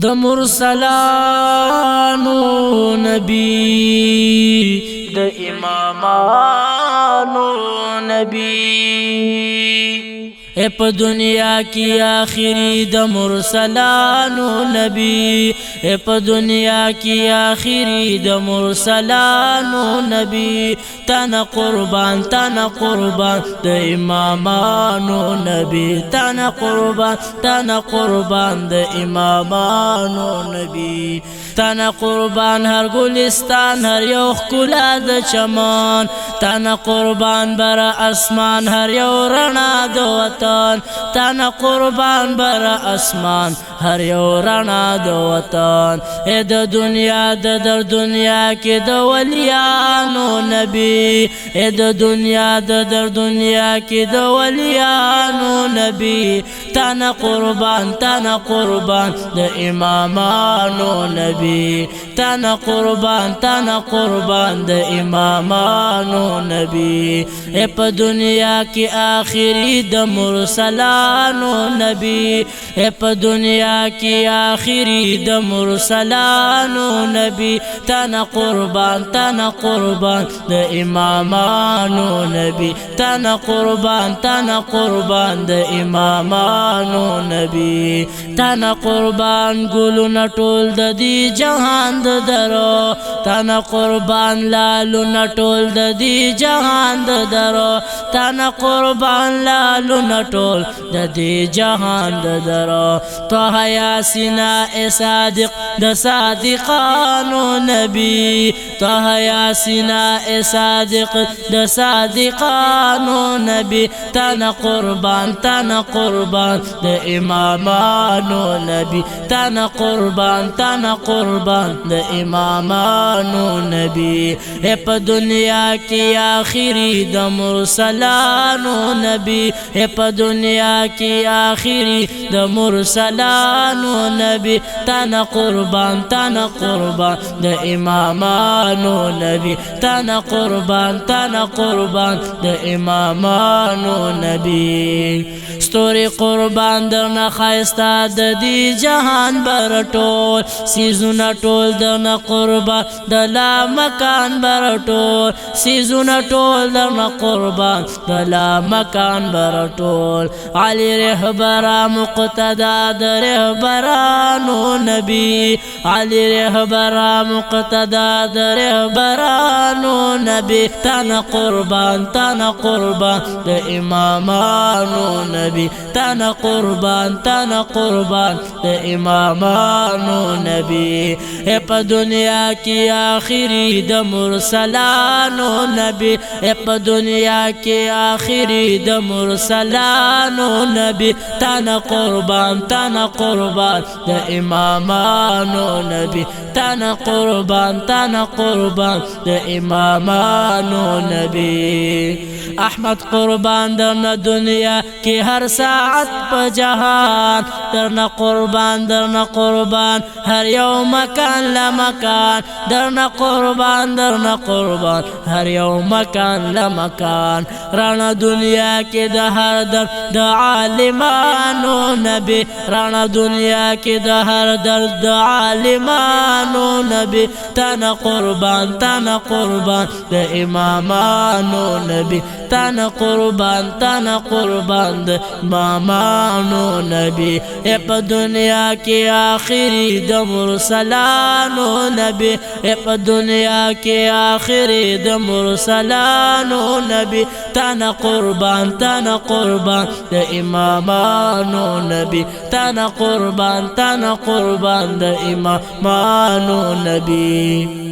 د مرسلانو نبی د امامانو نبی په دنیا کی آخری د مرسلانو نبی په دنیا کی آخری د مرسلانو نبی تانا قربان د امامانو نبی تانا قربان د امامانو نبی تانا قربان هر گلستان هر یو ښکلا د چمن تانا قربان بر اسمان هر یو رڼا د وطن تانا قربان بر اسمان هر یو رڼا د وطن د دنیا د در دنیا کې د ولیانو نبی د دنیا د در دنیا کې د ولیانو نبی تانا قربان د امامانو نبی تانا قربان د امامانو نبی په دنیا کې آخری د مرسلانو نبی په دنیا کې آخری د مرسلانو نبی تانا قربان د امامانو نبی تانا قربان د امامانو نبی تانا قربان ګلو نټول د دی جهان د درو تانا قربان لالو نټول د دی جهان د درو تانا قربان لالو نټول د دی جهان د درو طه یاسین صادق د صادقانو نبی طه یاسین صادق د صادقانو نبی تانا قربان د امامانو نبی تانا قربان د امامانو نبی په دنیا کې آخری د مرسلانو نبی په دنیا کې آخری د مرسلانو نبی تانا قربان د امامانو نبی تانا قربان د امامانو نبی ستوري قربان درنه خایستا د دی جهان برټول سیزونه ټول درنه قربان د لا مکان برټول سیزونه ټول درنه قربان د لا مکان برټول علی رهبر مقتدا د رهبرانو نبی علی رهبر مقتدا د رهبرانو نبی تانا قربان د امامانو نبی تانا قربان د امامانو نبی په دنیا کې آخری د مرسلانو نبی په دنیا کې آخری د مرسلانو نبی تانا قربان د امامانو نبی تانا قربان د امامانو نبی احمد قربان درنه دنیا کې هر ساعت په جهان درنه قربان هر یو مکان لمکان درنه قربان هر یو مکان لمکان رانا دنیا کې د هر درد د عالمانو نبی رانا دنیا کې د هر درد د عالمانو نبی تانا قربان د امامانو نبی تانا قربان د امامانو نبی په دنیا کې آخری د مرسلانو نبی په دنیا کې آخری د مرسلانو نبی تانا قربان د امامانو نبی تانا قربان د امامانو نبی